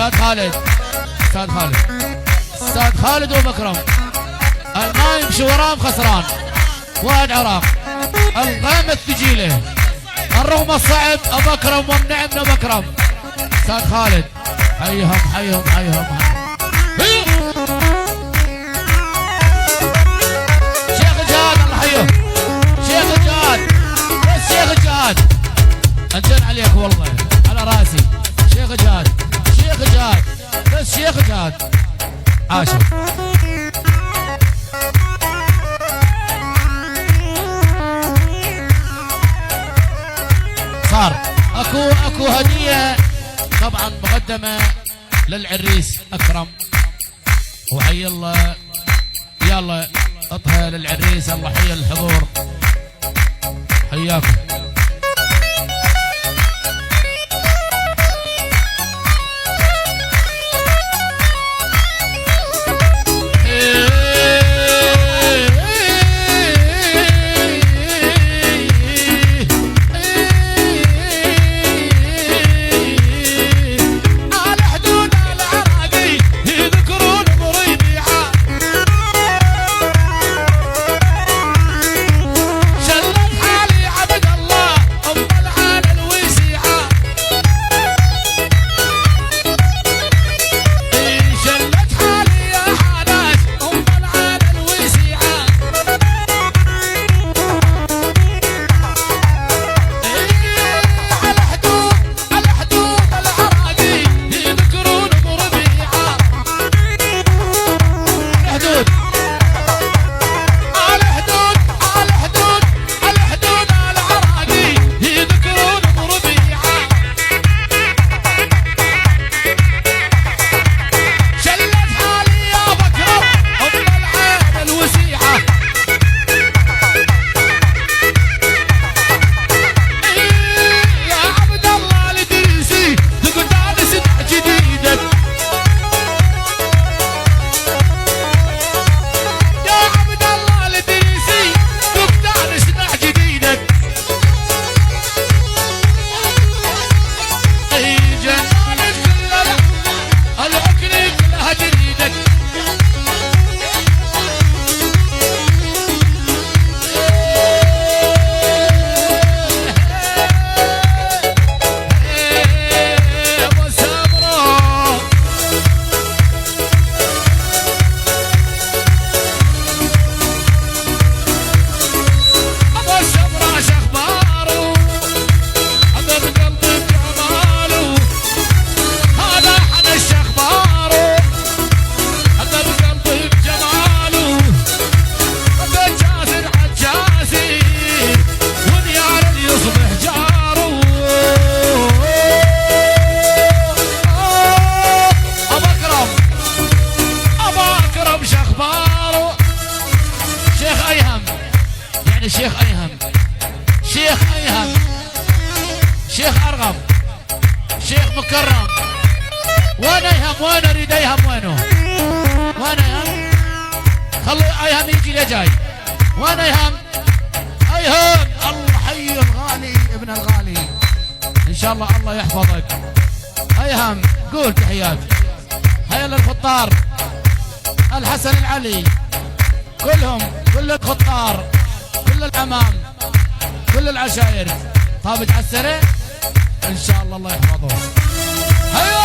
استاذ خالد، استاذ خالد، استاذ خالد ومكرم. ما يمشي وراهم خسران. واد عراق الغامة الثقيلة الرغم الصعب. ابو اكرم ومنعمنا ابو اكرم. استاذ خالد حيهم حيهم حيهم. شيخ جاد الله حيه. شيخ جاد بس شيخ جاد انجن عليك والله على راسي. شيخ جاد شيخ جاد بس شيخ جاد عاشر. صار اكو هديه طبعا مقدمه للعريس اكرم وحي الله. يلا اطهى للعريس. الله حي الحضور حياكم. شيخ ايهم، شيخ ايهم، شيخ ارغم، شيخ مكرم. وين ايهم؟ وين اريد ايهم؟ وينه؟ وين ايهم؟ خلوا ايهم يجي لي جاي. وين ايهم؟ ايهم الله حي الغالي ابن الغالي ان شاء الله الله يحفظك. ايهم قول تحيات. هيا للخطار الحسن العلي كلهم، كل الخطار، كل الامام، كل العشائر. طابت على السريع ان شاء الله الله يحفظهم. هيا